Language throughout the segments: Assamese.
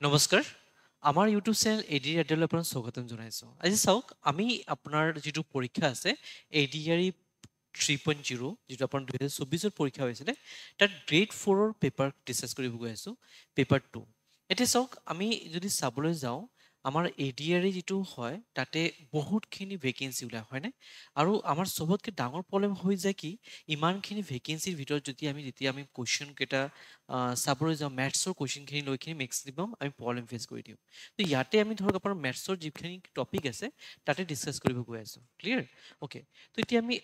নমস্কাৰ আমাৰ ইউটিউব চেনেল এডিআৰ এডলৈ আপোনাক স্বাগতম জনাইছোঁ আজি চাওক আমি আপোনাৰ যিটো পৰীক্ষা আছে এডিআৰই 3.0 যিটো আপোনাৰ 2024 পৰীক্ষা হৈছিলে তাত গ্ৰেড 4ৰ পেপাৰ ডিছকাছ কৰিব গৈ আছোঁ পেপাৰ 2 এতিয়া চাওক আমি যদি চাবলৈ যাওঁ আমাৰ এডিআৰই যিটো হয় তাতে বহুতখিনি ভেকেঞ্চি ওলাই হয়নে আৰু আমাৰ চবতকৈ ডাঙৰ প্ৰব্লেম হৈ যায় কি ইমানখিনি ভেকেঞ্চিৰ ভিতৰত যদি যেতিয়া আমি কুৱেশ্যন কেইটা চাবলৈ যাওঁ মেথছৰ কুৱেশ্যনখিনি লৈখিনি মেক্সিমাম আমি প্ৰব্লেম ফেচ কৰি দিওঁ তো ইয়াতে আমি ধৰক আপোনাৰ মেথছৰ যিখিনি টপিক আছে তাতে ডিছকাছ কৰিব গৈ আছোঁ ক্লিয়াৰ অ'কে তো এতিয়া আমি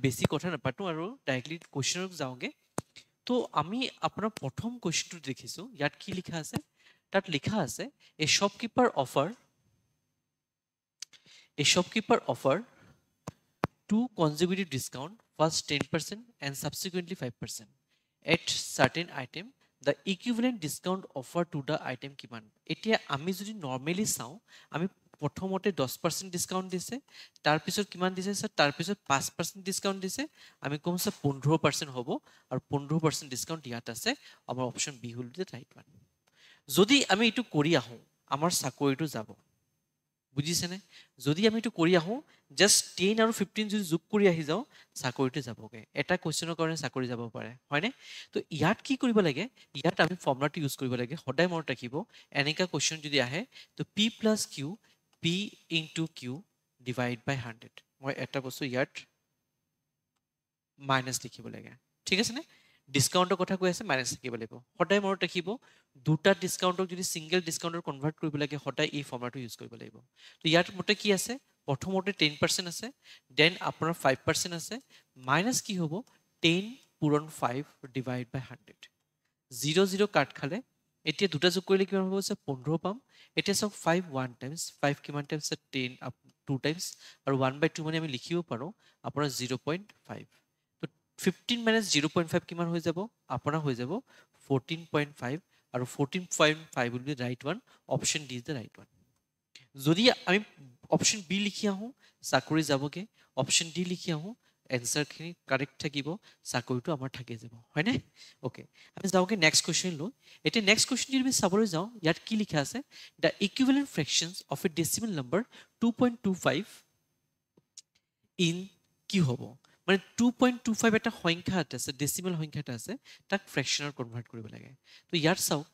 বেছি কথা নাপাতোঁ আৰু ডাইৰেক্টলি কুৱেশ্যনত যাওঁগৈ তো আমি আপোনাৰ প্ৰথম কুৱেশ্যনটো দেখিছোঁ ইয়াত কি লিখা আছে তাত লিখা আছে a shopkeeper offer two consecutive discount first 10% and subsequently 5% at certain item the equivalent discount offer to the item কিমান এতিয়া আমি যদি নৰ্মেলি চাওঁ আমি প্ৰথমতে 10% ডিসকাউন্ট দিছে তাৰপিছত কিমান দিছে স্যাৰ তাৰপিছত 5% ডিসকাউন্ট দিছে আমি কম স্যাৰ 15% হ'ব আৰু 15% ডিসকাউন্ট ইয়াত আছে আমাৰ অপচন বি হ'ল দি ৰাইট ওৱান যদি আমি এইটো কৰি আহোঁ আমাৰ চাকৰিটো যাব বুজিছেনে যদি আমি এইটো কৰি আহোঁ জাষ্ট 10 আৰু 15 যদি যোগ কৰি আহি যাওঁ চাকৰিটো যাবগৈ এটা কুৱেশ্যনৰ কাৰণে চাকৰি যাব পাৰে হয়নে তো ইয়াত কি কৰিব লাগে ইয়াত আমি ফৰ্মুলাটো ইউজ কৰিব লাগে সদায় মনত ৰাখিব এনেকা কুৱেশ্যন যদি আহে তো P plus Q P into Q divide by 100 মই এটা বস্তু ইয়াত মাইনাছ লিখিব লাগে ঠিক আছে নে ডিসকাউন্টৰ কথা কৈ আছে মাইনাছ লিখিব লাগিব সদায় মনত ৰাখিব দুটা ডিসকাউন্টক যদি সিঙ্গেল ডিসকাউন্টৰ কনভাৰ্ট কৰিব লাগে সদায় এই ফৰ্মুলাটো ইউজ কৰিব লাগিব তো ইয়াত মতে কি আছে প্ৰথমতে 10% আছে দেন আপোনাৰ 5% আছে মাইনাছ কি হ'ব 10 পূৰণ 5 ডিভাইড বাই 100 0 0 কাট খালে এতিয়া দুটা যোগ কৰিলে কিমান হ'ব 15 পাম এতিয়া চাওক 5 1 টাইমছ 5 কিমান টাইমছ 10 আপ 2 টাইমছ আৰু 1/2 মানে আমি লিখিব পাৰোঁ আপোনাৰ 0.5 15 minus 0.5 কিমান হৈ যাব আপোনাৰ হৈ যাব 14.5 আৰু 14.5 will be the right one option D is the right one যদি আমি অপশন বি লিখি আহোঁ চাকৰি যাবগে অপশন ডি লিখি আহোঁ এনসাৰখিনি কাৰেক্ট থাকিব চাকৰিটো আমাৰ থাকি যাব হয়নে ওকে আমি যাওঁগে নেক্সট কুৱেশ্যন লৈ এতিয়া নেক্সট কুৱেশ্যন যদি আমি চাবলৈ যাওঁ ইয়াত কি লিখা আছে the equivalent fractions of a decimal number 2.25 in কি হ'ব মানে 2.25 এটা সংখ্যা এটা আছে ডেচিমেল সংখ্যা এটা আছে তাক ফ্ৰেকশ্যনত কনভাৰ্ট কৰিব লাগে তো ইয়াত চাওক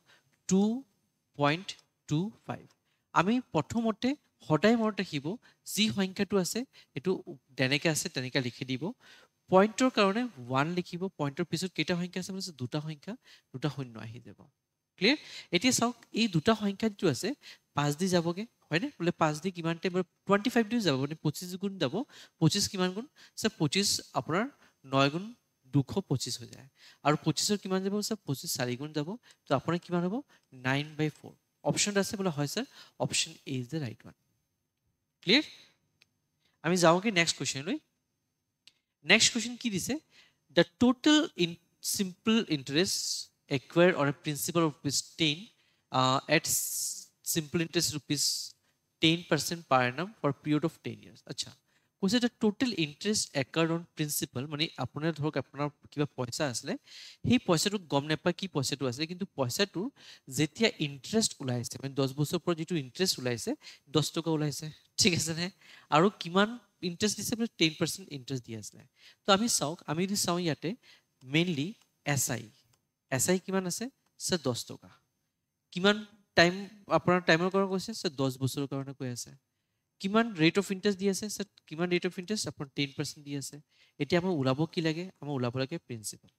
2.25 আমি প্ৰথমতে সদায় মনত ৰাখিব যি সংখ্যাটো আছে এইটো যেনেকৈ আছে তেনেকৈ লিখি দিব পইণ্টৰ কাৰণে 1 লিখিব পইণ্টৰ পিছত কেইটা সংখ্যা আছে মানে দুটা সংখ্যা দুটা শূন্য আহি যাব ক্লিয়াৰ এতিয়া চাওক এই দুটা সংখ্যা যিটো আছে 5 দি যাবগে হয়নে বোলে 5 দি কিমান টাইম 25 দি যাব মানে 25 গুণ যাব 25 কিমান গুণ স্যার 25 আপোনাৰ 9 গুণ 225 হৈ যায় আৰু 25ৰ কিমান যাব স্যাৰ 25 4 গুণ যাব তো আপোনাৰ কিমান হ'ব 9/4 অপশন আছে বোলে হয় sir option A is the right one clear আমি যাওঁগে নেক্সট কুৱেশ্যন লৈ নেক্সট কুৱেশ্যন কি দিছে the total in simple interest acquired on a principal of rupees 10 at simple interest rupees 10% per annum for a period of 10 years আচ্ছা কৈছে the total interest accrued on principal মানে আপোনাৰ ধৰক আপোনাৰ কিবা পইচা আছিলে সেই পইচাটো গম নাপায় কি পইচাটো আছিলে কিন্তু পইচাটোৰ যেতিয়া ইণ্টাৰেষ্ট ওলাইছে মানে 10 বছৰৰ পৰা যিটো ইণ্টাৰেষ্ট ওলাইছে 10 টকা ওলাইছে ঠিক আছে নে আৰু কিমান ইণ্টাৰেষ্ট দিছে মানে 10% ইণ্টাৰেষ্ট দি আছিলে তো আমি চাওক আমি যদি চাওঁ ইয়াতে মেইনলি এছ আই কিমান আছে স্যাৰ 10 টকা কিমান টাইম আপোনাৰ টাইমৰ কাৰণে কৈছে স্যাৰ 10 বছৰৰ কাৰণে কৈ আছে কিমান ৰেট অফ ইণ্টাৰেষ্ট দি আছে স্যাৰ কিমান ৰেট অফ ইণ্টাৰেষ্ট আপোনাৰ 10% দি আছে এতিয়া আমাৰ ওলাব কি লাগে আমাৰ ওলাব লাগে প্ৰিন্সিপাল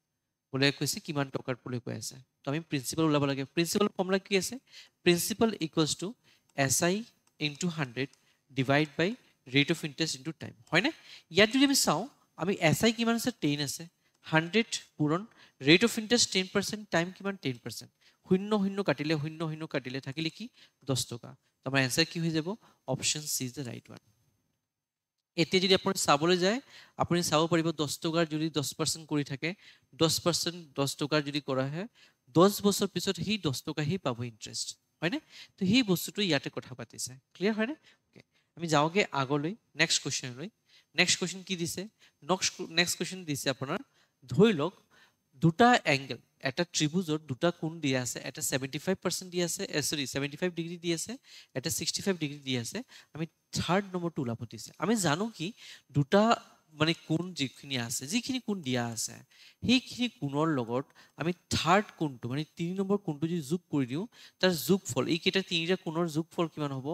বোলে কৈছে কিমান টকাৰ বোলে কৈ আছে তো আমি প্ৰিন্সিপাল ওলাব লাগে প্ৰিন্সিপাল ফৰ্মুলা কি আছে principal equals to S I into 100 divide by rate of interest into time হয়নে ইয়াত যদি আমি চাওঁ আমি এছ আই কিমান আছে 10 আছে 100 পূৰণ ৰেট অফ ইণ্টাৰেষ্ট 10% টাইম কিমান 10% শূন্য শূন্য কাটিলে শূন্য শূন্য কাটিলে থাকিলে কি 10 টকা তো আমাৰ এনসাৰ কি হৈ যাব option C is the right one এতিয়া যদি আপুনি চাবলৈ যায় আপুনি চাব পাৰিব 10 টকাৰ যদি 10% কৰি থাকে 10% 10 টকাৰ যদি কৰা হয় 10 বছৰ পিছত সেই 10 টকা হি পাব ইণ্টাৰেষ্ট হয়নে তো সেই বস্তুটো ইয়াতে কথা পাতিছে ক্লিয়াৰ হয়নে ওকে আমি যাওঁগে আগলৈ নেক্সট কুৱেশ্যনলৈ নেক্সট কুৱেশ্যন কি দিছে নেক্সট কুৱেশ্যন দিছে আপোনাৰ ধৰি লওক দুটা এংগেল এটা ত্ৰিভুজৰ দুটা কোণ দিয়া আছে এটা 75% দি আছে সৰি 75 ডিগ্ৰী দি আছে এটা 65 ডিগ্ৰী দি আছে আমি থাৰ্ড নম্বৰটো ওলাব দিছে আমি জানো কি দুটা মানে কোণ যিখিনি কোণ দিয়া আছে সেইখিনি কোণৰ লগত আমি থাৰ্ড কোণটো মানে 3 নম্বৰ কোণটো যদি যোগ কৰি দিওঁ তাৰ যোগফল এইকেইটা তিনিটা কোণৰ যোগফল কিমান হ'ব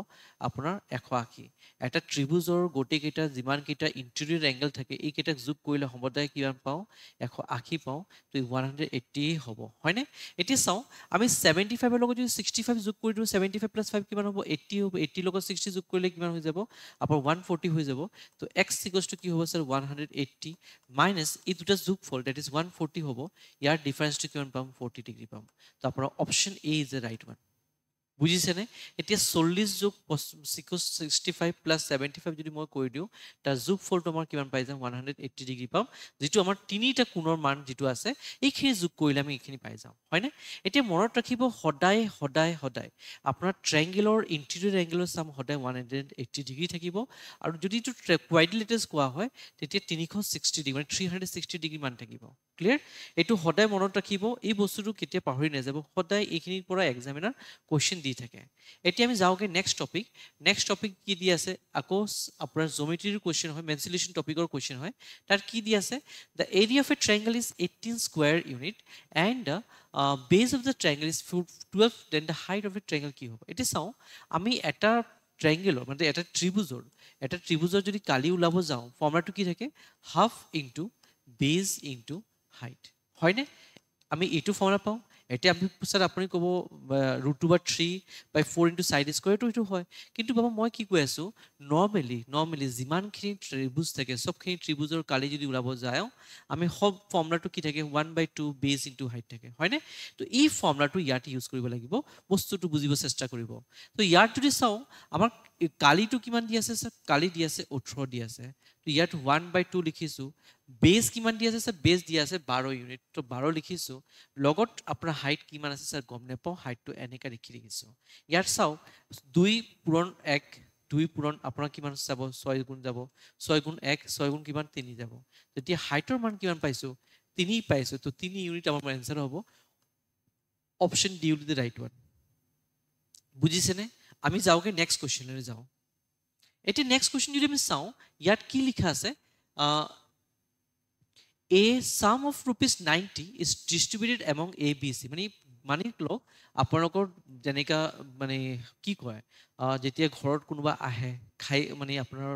আপোনাৰ 180 এটা ত্ৰিভুজৰ গোটেইকেইটা যিমানকেইটা ইণ্টেৰিয়ৰ এংগেল থাকে এইকেইটাক যোগ কৰিলে সদায় কিমান পাওঁ 180 পাওঁ তো 180 হ'ব হয়নে এতিয়া চাওঁ আমি 75 ৰ লগত যদি 65 যোগ কৰি দিওঁ 75 প্লাছ 5 কিমান হ'ব 80 হ'ব 80 লগত 60 যোগ কৰিলে কিমান হৈ যাব আপোনাৰ 140 হৈ যাব তো x কি হ'ব স্যাৰ 180 মাইনাছ এই দুটা যোগফল দ্যাট ইজ 140 হ'ব ইয়াৰ ডিফাৰেন্সটো কিমান পাম 40 ডিগ্ৰী পাম তো আপোনাৰ option A is the right one বুজিছেনে এতিয়া 40 যোগ 65 প্লাছ 75 যদি মই কৰি দিওঁ তাৰ যোগফলটো আমাৰ কিমান পাই যাম 180 ডিগ্ৰী পাম যিটো আমাৰ তিনিটা কোণৰ মান যিটো আছে এইখিনি যোগ কৰিলে আমি এইখিনি পাই যাম হয়নে এতিয়া মনত ৰাখিব সদায় সদায় সদায় আপোনাৰ ট্ৰায়াঙ্গেলৰ ইণ্টেৰিয়ৰ এংগেলৰ চাম সদায় 180 ডিগ্ৰী থাকিব আৰু যদি এইটো কোৱাড্ৰিলেটাৰাছ কোৱা হয় তেতিয়া 360 ডিগ্ৰী মানে 360 ডিগ্ৰী মান থাকিব ক্লিয়াৰ এইটো সদায় মনত ৰাখিব এই বস্তুটো কেতিয়া পাহৰি নাযাব সদায় এইখিনিৰ পৰা এক্সামিনাৰ কোৱেশ্চন দি থাকে এতিয়া আমি যাওঁগে নেক্সট টপিক কি দি আছে আকৌ আপোনাৰ জিওমেট্ৰিৰ কোৱেশ্চন হয় মেনসুলেশন টপিকৰ কোৱেশ্চন হয় তাৰ কি দি আছে the area of a triangle is 18 square unit and the base of the triangle is 12 then the height of a triangle কি হ'ব এটা চাওঁ আমি এটা ট্ৰায়াঙ্গেলৰ মানে এটা ত্ৰিভুজৰ যদি কালি ওলাব যাওঁ ফৰ্মুলাটো কি থাকে হাফ ইনটু বেজ ইনটু হাইট হয়নে আমি এইটো ফৰ্মুলা পাওঁ এতিয়া আমি পিছত আপুনি ক'ব √3/4 ইনটু সাইড স্কয়াৰটো এইটো হয় কিন্তু বাবা মই কি কৈ আছো নৰ্মেলি যিমানখিনি ত্ৰিভুজ থাকে সবখিনি ত্ৰিভুজৰ কালি যদি ওলাব যায় আমি সব ফৰ্মুলাটো কি থাকে 1/2 বেজ ইনটু হাইট থাকে হয়নে তো এই ফৰ্মুলাটো ইয়াত ইউজ কৰিব লাগিব বস্তুটো বুজিব চেষ্টা কৰিব তো ইয়াত যদি চাওঁ আমাৰ কালিটো কিমান দি আছে স্যাৰ কালি দি আছে 18 দি আছে তো ইয়াত 1/2 লিখিছো বেজ কিমান দি আছে স্যাৰ বেজ দি আছে 12 ইউনিট তো 12 লিখিছো লগত আপোনাৰ হাইট কিমান আছে স্যাৰ গম নেপাওঁ হাইটটো এনেকা লিখি দিছো ইয়াত চাওঁ 2 পূৰণ 1 2 পূৰণ আপোনাৰ কিমান যাব 6 গুণ যাব 6 গুণ 1 6 গুণ কিমান 3 যাব তেতিয়া হাইটৰ মান কিমান পাইছো 3 পাইছো তো 3 ইউনিট আমাৰ আনসাৰ হ'ব option D will be the right one বুজিছেনে আমি যাওঁগে নেক্সট কোৱেশ্চনলৈ যাওঁ এতিয়া নেক্সট কোৱেশ্চন যদি আমি চাওঁ ইয়াত কি লিখা আছে a sum of rupees 90 is distributed among a b c মানে লওক আপোনালোকৰ যেনেকা মানে কি কয় যেতিয়া ঘৰত কোনোবা আহে খাই মানে আপোনাৰ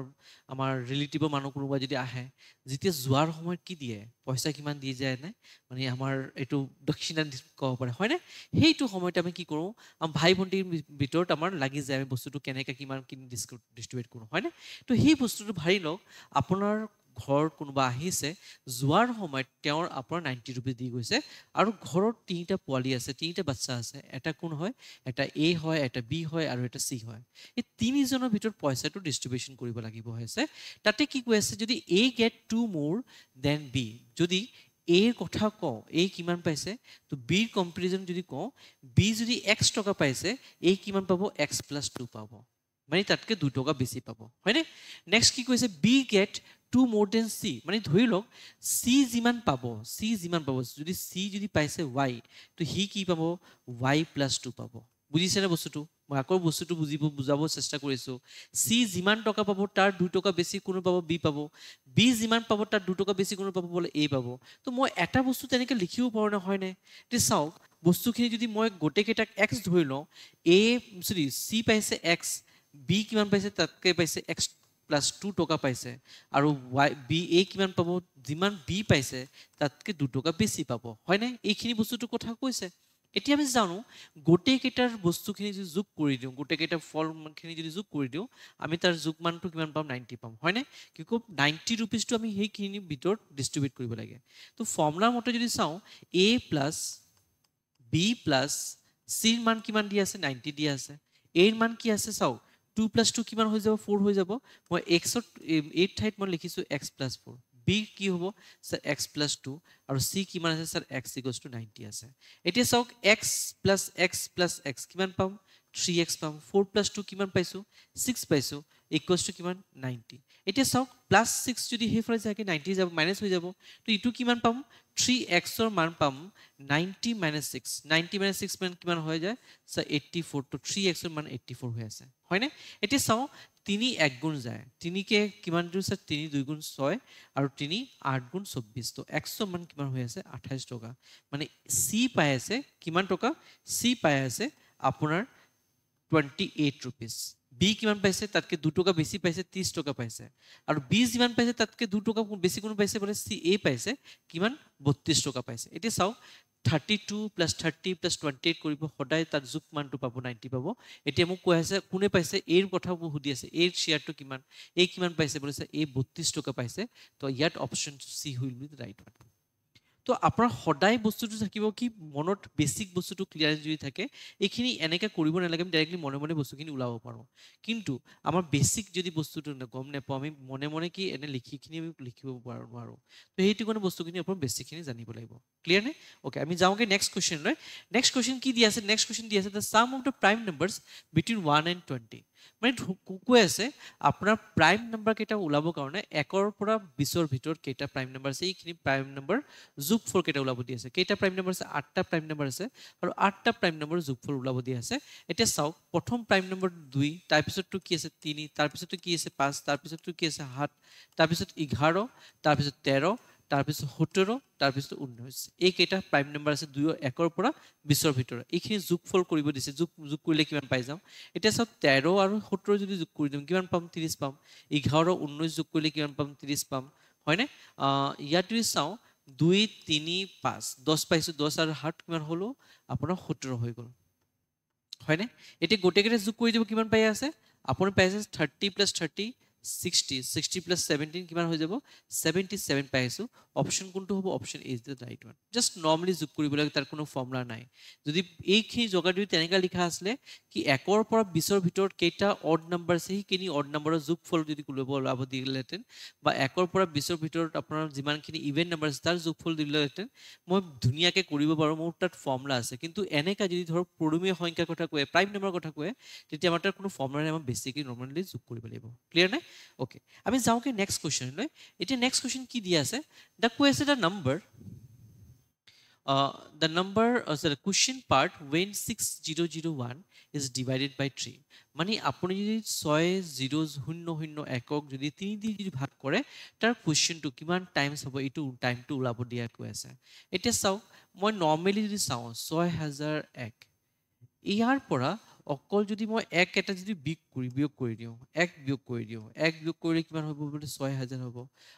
আমাৰ ৰিলেটিভৰ মানুহ কোনোবা যদি আহে যেতিয়া যোৱাৰ সময়ত কি দিয়ে পইচা কিমান দি যায় নে মানে আমাৰ এইটো দক্ষিণা ক'ব পাৰে হয়নে সেইটো সময়ত আমি কি কৰোঁ ভাই ভণ্টিৰ ভিতৰত আমাৰ লাগি যায় আমি বস্তুটো কেনেকৈ কিমান ডিষ্ট্ৰিবিউট কৰোঁ হয়নে তো সেই বস্তুটো ভাবি লওক আপোনাৰ ঘৰত কোনোবা আহিছে যোৱাৰ সময়ত তেওঁৰ আপোনাৰ 90 ৰুপিজ দি গৈছে আৰু ঘৰত তিনিটা পোৱালি আছে তিনিটা বাচ্চা আছে এটা কোন হয় এটা এ হয় এটা বি হয় আৰু এটা চি হয় এই তিনিজনৰ ভিতৰত পইচাটো ডিষ্ট্ৰিবিউচন কৰিব লাগিব হৈছে তাতে কি কৈ আছে যদি এ গেট 2 মোৰ দেন বি যদি এৰ কথা কওঁ এ কিমান পাইছে তো বিৰ কম্পেৰিজন যদি কওঁ বি যদি x টকা পাইছে এ কিমান পাব x + 2 পাব মানে তাতকে 2 টকা বেছি পাব হয়নে নেক্সট কি কৈছে B gate 2 more than c মানে ধৰি লওক c যিমান পাব যদি c যদি পাইছে y তো হি কি পাব y + 2 পাব বুজিছেনে বস্তুটো মই আকৌ বস্তুটো বুজাব চেষ্টা কৰিছো c যিমান টকা পাব তাৰ 2 টকা বেছি কোন পাব b পাব b যিমান পাব তাৰ 2 টকা বেছি কোন পাব বলে a পাব তো মই এটা বস্তু তেনেকে লিখিও পাৰো না হয়নে তে চাওক বস্তুখিনি যদি মই গোটেইকেইটাক x ধৰি লওঁ a সৰি c পাইছে x b কিমান পাইছে তাতকে পাইছে x + 2 টকা পাইছে আৰু বি এ কিমান পাব যিমান বি পাইছে তাতকে 2 টকা বেছি পাব হয়নে এইখিনি বস্তুটো কথা কৈছে এতিয়া আমি জানো গোটেইকেইটাৰ বস্তুখিনি যদি যোগ কৰি দিওঁ গোটেইকেইটা ফলখিনি যদি যোগ কৰি দিওঁ আমি তাৰ যোগমানটো কিমান পাম 90 পাম হয়নে কিকো 90 ৰুপিজটো আমি সেইখিনি ভিতৰত ডিষ্ট্ৰিবিউট কৰিব লাগে তো ফৰ্মুলা মতে যদি চাওঁ a + b + c ৰ মান কিমান দি আছে 90 দি আছে a ৰ মান কি আছে চাওক 2 + 2 কিমান হৈ যাব 4 হৈ যাব মই x ত 8 ঠাইত মই লিখিছো x + 4 বি কি হ'ব স্যাৰ x + 2 আৰু c কিমান আছে স্যাৰ x = 90 আছে এতিয়া চাওক x + x কিমান পাম 3x পাম 4 + 2 কিমান পাইছো 6 পাইছো = কিমান 90 এতিয়া চাওক +6 যদি হেফালে যায় 90 যাব মাইনাস হৈ যাব তো ইটো কিমান পাম 3x ৰ মান পাম 90 - 6 90 - 6 মান কিমান হৈ যায় স্যাৰ 84 তো 3x ৰ মান 84 হৈ আছে হয়নে এতিয়া চাও 3 1 গুণ যায় 3 কে কিমান দিও স্যার 3 2 গুণ 6 আৰু 3 8 গুণ 24 তো 100 মান কিমান হৈ আছে 28 টকা মানে সি পাই আছে কিমান টকা সি পাই আছে আপোনাৰ 28 rupees বি কিমান পাইছে তাতকে 2 টকা বেছি পাইছে 30 টকা পাইছে আৰু বি যিমান পাইছে তাতকে 2 টকা বেছি কোন পাইছে বলে সি এ পাইছে কিমান 32 টকা পাইছে এতিয়া চাও 32 + 30 + 28 কৰিব সদায় তাৰ যোগ মানটো পাব 90 পাব এতিয়া মোক কৈ আছে কোনে পাইছে এৰ কথা সুধি আছে এৰ শেয়াৰটো কিমান এ কিমান পাইছে বলে এ 32 টকা পাইছে তো ইয়াত option C will be the right one তো আপোনাৰ সদায় বস্তুটো থাকিব কি মনত বেসিক বস্তুটো ক্লিয়াৰ যদি থাকে এইখিনি এনেকা কৰিব নালাগে আমি ডাইৰেক্টলি মনে মনে বস্তুখিনি ওলাব পাৰো কিন্তু আমাৰ বেসিক যদি বস্তুটো গম নেপাওঁ আমি মনে মনে কি এনে লিখিখিনি আমি লিখিব পাৰো নোৱাৰো তো সেইটো কোনো বস্তুখিনি আপোনাৰ বেসিকখিনি জানিব লাগিব ক্লিয়াৰ নে ওকে আমি যাওঁগে নেক্সট কোৱেশ্চন লৈ নেক্সট কোৱেশ্চন কি দি আছে নেক্সট কোৱেশ্চন দি আছে the sum of the prime numbers between 1 and 20 মানে কৈ আছে আপোনাৰ প্ৰাইম নাম্বাৰ কেইটা ওলাবৰ কাৰণে 1 ৰ পৰা 20 ৰ ভিতৰত কেইটা প্ৰাইম নাম্বাৰ আছে এইখিনি প্ৰাইম নাম্বাৰ যোগফল কেইটা ওলাব দি আছে কেইটা প্ৰাইম নাম্বাৰ আছে 8টা প্ৰাইম নাম্বাৰ আছে আৰু 8টা প্ৰাইম নাম্বাৰ যোগফল ওলাব দি আছে এতিয়া চাওক প্ৰথম প্ৰাইম নাম্বাৰ 2 তাৰ পিছতটো কি আছে 3 তাৰ পিছতটো কি আছে 5 তাৰ পিছতটো কি আছে 7 তাৰ পিছত 11 তাৰ পিছত 13 তাৰ পিছত 17 তাৰ পিছত 19 এই কেইটা প্ৰাইম নাম্বাৰ আছে 2 1 ৰ পৰা 20 ৰ ভিতৰত এইখিনি যোগফল কৰিব দিছে যোগ কৰিলে কিমান পাই যাম এতিয়া চাওক 13 আৰু 17 যদি যোগ কৰি দিম কিমান পাম 30 পাম 11 19 যোগ কৰিলে কিমান পাম 30 পাম হয়নে ইয়াত যদি চাও 2 3 5 10 পাইছো 10 আৰু 7 কিমান হলো আপোনাৰ 17 হৈ গল হয়নে এতিয়া গোটেইকেইটা যোগ কৰি দিব কিমান পাই আছে আপুনি পাইছে 30 + 30 60 60 + 17 কিমান হৈ যাব 77 পাইছো অপচন কোনটো হ'ব option A is the right one just নৰমালি যোগ কৰিব লাগে তাৰ কোনো ফৰ্মুলা নাই যদি এইখিনি জগা যদি তেনেকা লিখা আছিল কি 1 ৰ পৰা 20 ৰ ভিতৰত কেইটা অড নাম্বাৰ আছে সেইখিনি অড নাম্বাৰৰ যোগফল যদি কৰিব ওলাব দিলেহেঁতেন বা 1 ৰ পৰা 20 ৰ ভিতৰত আপোনাৰ যিমানখিনি ইভেন নাম্বাৰ আছে তাৰ যোগফল দিলেহেঁতেন মই ধুনীয়াকৈ কৰিব পাৰো মোৰ তাত ফৰ্মুলা আছে কিন্তু এনেকা যদি ধৰক পৰমীয় সংখ্যাৰ কথা কয় প্ৰাইম নাম্বাৰৰ কথা কয় তেতিয়া আমাৰ তাত কোনো ফৰ্মুলা নাই আমি বেসিকলি নৰমালি যোগ কৰিব লাগিব ক্লিয়াৰ নে ওকে আমি যাওঁকে নেক্সট কোৱেশ্চন লৈ এতিয়া নেক্সট কোৱেশ্চন কি দি আছে the question the number the number so the question part when 6001 is divided by 3 মানে আপুনি যদি 6001 যদি 3 দি যদি ভাগ কৰে তাৰ কোৱেশ্চনটো কিমান টাইমছ হ'ব এইটো টাইমটো ওলাব দিয়া কৈ আছে এতিয়া চাও মই নরমালি যদি চাও 6001 ইয়াৰ পৰা অকল যদি মই এক এটা যদি বিয়োগ কৰি দিও এক বিয়োগ কৰিলে কিমান হ'ব বলে 6000 হ'ব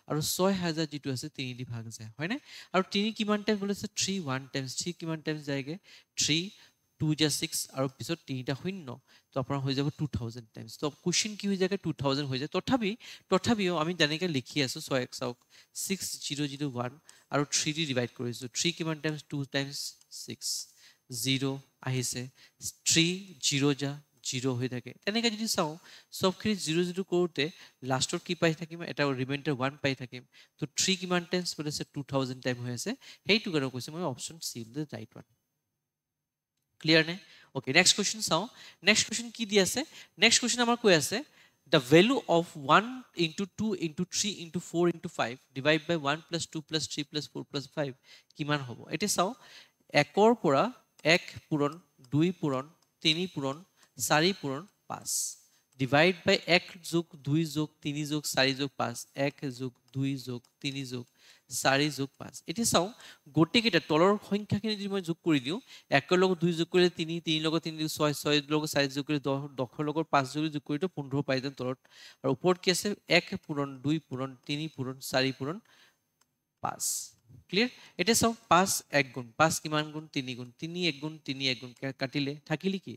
আৰু 6000 যেটো আছে 3 দি ভাগ যায় হয় না আৰু 3 কিমান টাইম বলে 3 1 টাইমছ 3 কিমান টাইমছ যায়গে 3 2 * 6 আৰু পিছত 3টা শূন্য তো আপোনাৰ হৈ যাব 2000 টাইমছ তো কোৱেশ্চন কি হৈ যায় 2000 হৈ যায় তথাপিও আমি তেনেকৈ লিখি আছো 6001 আৰু 3 দি ডিভাইড কৰিছো 3 কিমান টাইমছ 2 টাইমছ 6 0 আহিছে 3 0 যা 0 হৈ থাকে তেনেকৈ যদি চাও সবখিনি 0 0 কৰোতে লাষ্টৰ কি পাই থাকিম এটা ৰিমাইন্ডাৰ 1 পাই থাকিম তো 3 কিমান টাইমছ বলে 2000 টাইম হৈ আছে হেইটো কাৰণে কৈছে মই option C the right one clear নে ওকে নেক্সট কোৱেশ্চন চাও নেক্সট কোৱেশ্চন কি দি আছে নেক্সট কোৱেশ্চন আমাৰ কৈ আছে the value of 1 into 2 into 3 into 4 into 5 divided by 1 plus 2 plus 3 plus 4 plus 5 কিমান হ'ব এতিয়া চাও 1 ৰ পৰা 1 পূৰণ 2 পূৰণ 3 পূৰণ 4 পূৰণ 5 ডিভাইড বাই 1 যোগ 2 যোগ 3 যোগ 4 যোগ 5 1 যোগ 2 যোগ 3 যোগ 4 যোগ 5 এতিয়া চাও গোটেইকেইটা তলৰ সংখ্যাখিনি যদি মই যোগ কৰি দিও 1 ৰ লগত 2 যোগ কৰিলে 3 3 লগত 3 যোগ 6 6 ৰ লগত 4 যোগ কৰিলে 10 10 ৰ লগত 5 যোগ কৰিলে 15 পাই যাম তলত আৰু ওপৰত কি আছে 1 পূৰণ 2 পূৰণ 3 পূৰণ 4 পূৰণ 5 ক্লিয়াৰ এটা চাও 5 1 গুণ 5 কিমান গুণ 3 গুণ 3 1 গুণ 3 1 গুণ কাটিলে থাকিলে কি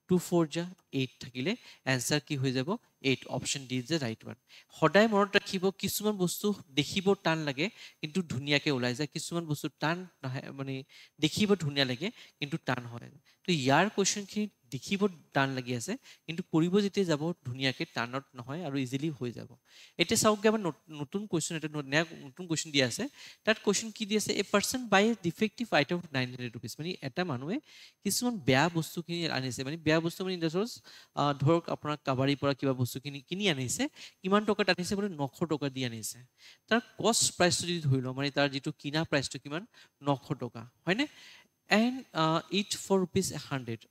2 4 যা 8 থাকিলে आंसर কি হৈ যাব 8 option D is the right one সদায় মনত ৰাখিব কিছুমান বস্তু দেখিব টান লাগে কিন্তু ধুনিয়াকে ওলাই যায় কিছুমান বস্তু টান মানে দেখিব ধুনিয়া লাগে কিন্তু টান হয় তো ইয়াৰ কোৱেশ্চন কি দেখিব টান লাগি আছে কিন্তু কৰিব যেতিয়া যাব ধুনীয়াকৈ টানত নহয় আৰু ইজিলি হৈ যাব এতিয়া চাওক আমাৰ নতুন কোৱেশ্চন এটা নতুন কোৱেশ্চন দিয়া আছে তাত কোৱেশ্চন কি দি আছে a person buy a defective item of 900 rupees মানে এটা মানুহে কিছুমান বেয়া বস্তুখিনি আনিছে মানে বেয়া বস্তু মানে ধৰক আপোনাৰ কাবাৰীৰ পৰা কিবা বস্তুখিনি কিনি আনিছে কিমান টকাত আনিছে বোলে 900 টকা দি আনিছে তাৰ কষ্ট প্ৰাইচটো যদি ধৰি লওঁ মানে তাৰ যিটো কিনা প্ৰাইচটো কিমান 900 টকা হয়নে and it for rupees 100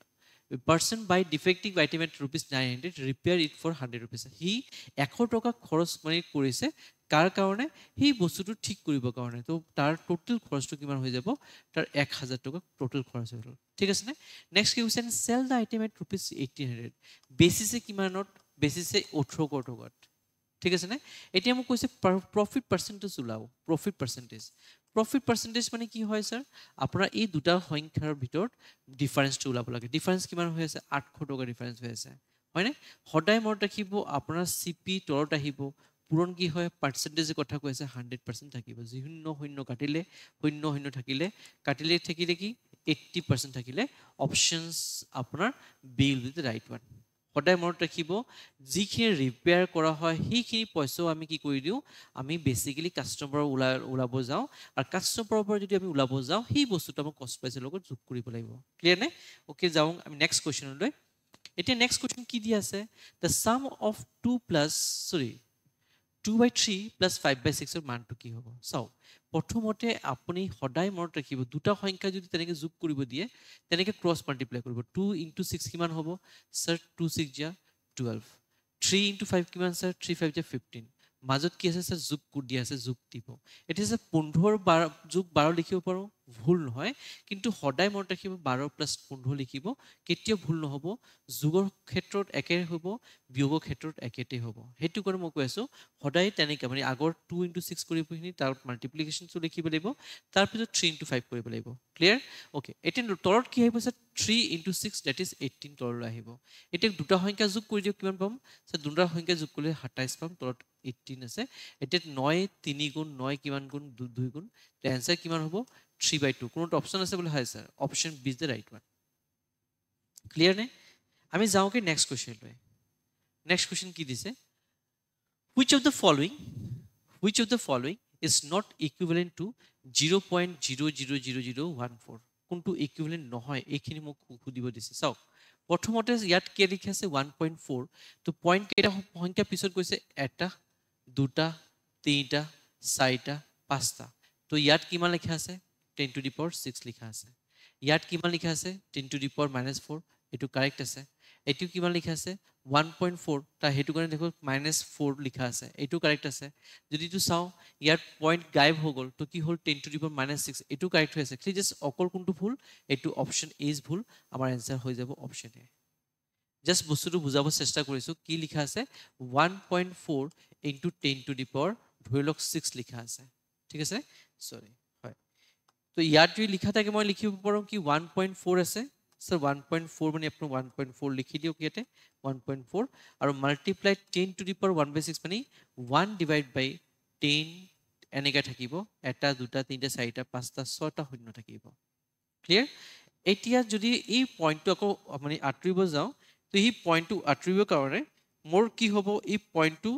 a person buy defective item at rupees 900 repair it for 100 rupees he 100 টকা খৰচ মানে কৰিছে কাৰ কাৰণে সেই বস্তুটো ঠিক কৰিব কাৰণে তো তাৰ টোটাল খৰচটো কিমান হৈ যাব তাৰ 1000 টকা টোটাল খৰচ হৈ গ'ল ঠিক আছে নে next question sell the item at rupees 1800 বেচিছে কিমানত বেচিছে 1800 টকাত ঠিক আছে নে এতিয়া মোক কৈছে প্ৰফিট পাৰ্চেন্টেজ ওলাও প্ৰফিট পাৰ্চেন্টেজ মানে কি হয় স্যাৰ আপোনাৰ এই দুটা সংখ্যাৰ ভিতৰত ডিফাৰেন্সটো ওলাব লাগে ডিফাৰেন্স কিমান হৈ আছে 800 টকা ডিফাৰেন্স হৈ আছে হয়নে সদায় মনত ৰাখিব আপোনাৰ সিপি তলত আহিব পূৰণ কি হয় পাৰ্চেন্টেজৰ কথা কৈ আছে 100% থাকিব শূন্য শূন্য কাটিলে শূন্য শূন্য থাকিলে কি 80% থাকিলে অপশনস আপোনাৰ B will be the right one সদায় মনত ৰাখিব যিখিনি ৰিপেয়াৰ কৰা হয় সেইখিনি পইচাও আমি কি কৰি দিওঁ আমি বেসিক্যালি কাস্টমাৰৰ ওলাব যাওঁ আৰু কাস্টমাৰৰ পৰা যদি আমি ওলাব যাওঁ সেই বস্তুটো আমি কষ্ট প্ৰাইচৰ লগত যোগ কৰিব লাগিব ক্লিয়াৰ নে ওকে যাওঁ আমি নেক্সট কোৱেশ্চনলৈ এতিয়া নেক্সট কোৱেশ্চন কি দি আছে দ্য সাম অফ 2/3 plus 5/6 এর মানটো কি হ'ব চাও প্ৰথমতে আপুনি সদায় মনত ৰাখিব দুটা সংখ্যা যদি তেনেকে যোগ কৰিব দিয়ে তেনেকে ক্ৰস মাল্টিপ্লাই কৰিব 2 * 6 কিমান হ'ব স্যাৰ 2 6 যা 12 3 * 5 কিমান স্যাৰ 3 5 যা 15 মাজত কি আছে স্যাৰ যোগ কৰি দিয়া আছে যোগ দিব এটা যে 15 যোগ 12 লিখিব পাৰো ভুল নহয় কিন্তু সদায় মনত ৰাখিব 12 + 15 লিখিব কেতিয়া ভুল নহব যোগৰ ক্ষেত্ৰত একে হ'ব বিয়োগৰ ক্ষেত্ৰত একেতে হ'ব হেতু কৰি মই কৈ আছো সদায় তেনেকৈ মানে আগৰ 2 * 6 কৰিব পিনি তাৰ মাল্টিপ্লিকেশনটো লিখিব লাগিব তাৰ পিছত 3 * 5 কৰিব লাগিব ক্লিয়াৰ ওকে এতিয়া তলত কি আহিব স্যাৰ 3 * 6 দ্যাট ইজ 18 তললৈ আহিব এতিয়া দুটা সংখ্যা যোগ কৰি দিও কিমান পাম স্যাৰ দুটা সংখ্যা যোগ কৰিলে 27 পাম তলত 18 আছে এতিয়া 9 3 গুণ 9 কিমান গুণ 2 গুণ তে आंसर কিমান হ'ব 3/2 কোনটো অপচন আছে বলে হয় sir option B is the right one clear নে আমি যাও কি নেক্সট কোশ্চেন লৈ নেক্সট কোশ্চেন কি দিছে which of the following is not equivalent to 0.000014 কোনটো ইকুইভ্যালেন্ট নহয় এইখিনি মোক খুদিব দিছে চাও প্ৰথমতে ইয়াত কি লিখা আছে 1.4 তো পইণ্ট কেইটা সংখ্যা পিছত গৈছে এটা দুটা তিনিটা চাৰিটা পাঁচটা তো ইয়াত কিমান লিখা আছে 10 to the power 6 লিখা আছে ইয়াত কিমান লিখা আছে 10 to the power -4 এটো কারেক্ট আছে এটো কিমান লিখা আছে 1.4 তা হেতু কাৰণে দেখো -4 লিখা আছে এটো কাৰেক্ট আছে যদি তো চাও ইয়াৰ পইণ্ট গায়ব হৈ গল তো কি হল 10 to the power -6 এটো কারেক্ট হৈ আছে খালি জাস্ট অকল কোনটো ভুল এটো অপশন এ ইজ ভুল আমাৰ आंसर হৈ যাব অপশন এ জাস্ট বস্তুটো বুজাব চেষ্টা কৰিছো কি লিখা আছে 1.4 into 10 to the power ধৰি লওক 6 লিখা আছে ঠিক আছে সৰি হয় তো ইয়াত যদি লিখা থাকে মই লিখিব পাৰো কি 1.4 আছে স্যার 1.4 মানে আপনি 1.4 লিখি দিও কিতে 1.4 আৰু মাল্টিপ্লাই 10 to the power 1/6 মানে 1 ডিভাইড বাই 10 এনেকা থাকিব এটা দুটা তিনটা চাৰিটা পাঁচটা ছয়টা শূন্য থাকিব ক্লিয়াৰ এতিয়া যদি এই পইণ্টটো আকৌ মানে আঁতৰিব যাও তো এই পইণ্টটো আঁতৰিবৰ কাৰণে মোৰ কি হ'ব এই পইণ্টটো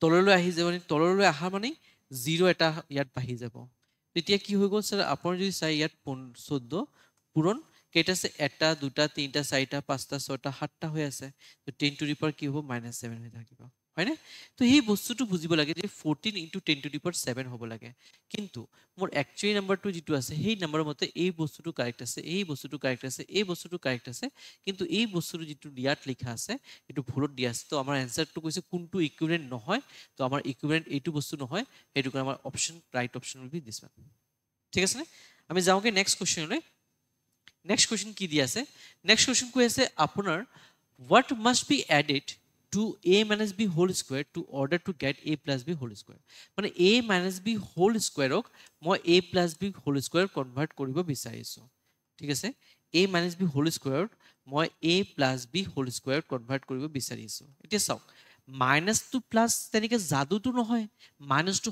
তললৈ আহি যাব মানে তললৈ আহা মানে 0 এটা ইয়াত বাহি যাব তেতিয়া কি হৈ গ'ল স্যার আপুনি যদি চাই ইয়াত 14 পূৰণ কেইটা আছে এটা দুটা তিনটা চাৰিটা পাঁচটা ছয়টা সাতটা হৈ আছে তো 10 to the power কি হ'ব -7 হৈ থাকিব হয়নে তো এই বস্তুটো বুজিব লাগে যে 14 into 10 to the power 7 হ'ব লাগে কিন্তু মোৰ একচুয়ালি নাম্বাৰটো যেটো আছে সেই নাম্বাৰৰ মতে এই বস্তুটো কারেক্ট আছে এই বস্তুটো কারেক্ট আছে এই বস্তুটো কারেক্ট আছে কিন্তু এই বস্তুটো যেটো ইয়াত লিখা আছে এটো ভুলত দিয়া আছে তো আমাৰ आंसरটো কৈছে কোনটো ইকুইভ্যালেন্ট নহয় তো আমাৰ ইকুইভ্যালেন্ট এইটো বস্তু নহয় হেতু কাৰণে আমাৰ option right option will be this one ঠিক আছে নে আমি যাওঁগে নেক্সট কোশ্চেনলৈ নেক্সট কোশ্চেন কি দি আছে নেক্সট কোশ্চেন কৈ আছে আপোনাৰ what must be added to a minus b whole square to order to get a plus b whole square মানে a minus b whole square ক মই a plus b whole square convert কৰিব বিচাৰিছো ঠিক আছে a minus b whole square মই a plus b whole square convert কৰিব বিচাৰিছো এতিয়া চাওক মাইনাস টু প্লাছ তেনেকৈ যাদুটো নহয়, মাইনাছটো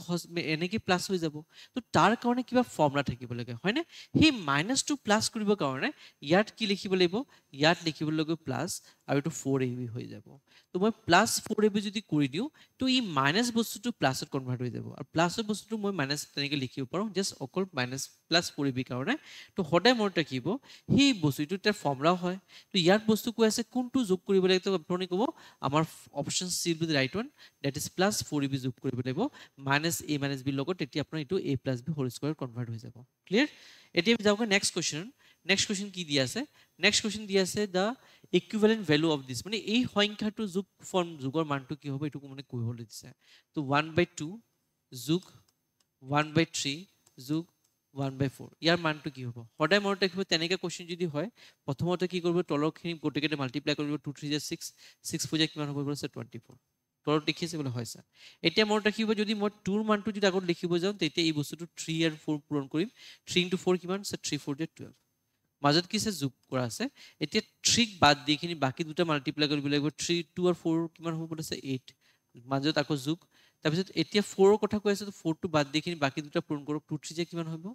এনেকৈ প্লাছ হৈ যাব। তো তাৰ কাৰণে কিবা ফৰ্মুলা থাকিব লাগে, হয়নে? সেই মাইনাছটো প্লাছ কৰিবৰ কাৰণে ইয়াত কি লিখিব লাগিব? ইয়াত লিখিব লাগিব প্লাছ আৰু এইটো 4ab হৈ যাব। তো মই প্লাছ 4ab যদি কৰি দিওঁ, তো ই মাইনাছ বস্তুটো প্লাছত কনভাৰ্ট হৈ যাব, আৰু প্লাছৰ বস্তুটো মই মাইনাছ তেনেকৈ লিখিব পাৰোঁ, জাষ্ট অকল মাইনাছ প্লাছ 4ab কাৰণে। তো সদায় মনত ৰাখিব সেই বস্তুটো তাৰ ফৰ্মুলাও হয়। তো ইয়াত বস্তু কৈ আছে কোনটো যোগ কৰিব লাগিব, তো আপুনি ক'ব আমাৰ option C will be the right one, that is plus 4ab যোগ কৰিব লাগিব মাইনাছ a মাইনাছ b লগত, তেতিয়া আপোনাৰ এইটো a plus b whole square convert হৈ যাব। ক্লিয়াৰ? এতিয়া আমি যাওঁগৈ নেক্সট কুৱেশ্যন। নেক্সট কুৱেশ্যন কি দিয়া আছে? নেক্সট কুৱেশ্যন দিয়া আছে the equivalent value of this, মানে এই সংখ্যাটো যোগৰ মানটো কি হ'ব এইটো মানে কৰিবলৈ দিছে। তো 1/2 যোগ 1/3 যোগ 1/4, ইয়াৰ মানটো কি হ'ব? সদায় মনত ৰাখিব তেনেকৈ কুৱেশ্যন যদি হয়, প্ৰথমতে কি কৰিব, তলৰখিনি গোটেইকেইটা মাল্টিপ্লাই কৰিব, 2 3 = 6, 6 4 = কিমান হ'ব? 24। তলত দেখিছে বোলে হৈছে। এতিয়া মনত ৰাখিব যদি মই 2ৰ মানটো যদি আগত লিখিব যাওঁ, তেতিয়া এই বস্তুটো 3 আৰু 4 পূৰণ কৰিম। 3 × 4 কিমান? 3 4 = 12। মাজত কি আছে? যোগ কৰা আছে। এতিয়া 3ক বাদ দি কিনি বাকী দুটা মাল্টিপ্লাই কৰিব লাগিব। 3 2 আৰু 4 কিমান হ'ব আছে? 8। মাজত আকৌ যোগ। তাৰপিছত এতিয়া 4ৰ কথা কৈ আছে, 4টো বাদ দি কিনি বাকী দুটা পূৰণ কৰক। 2 3 = কিমান হ'ব?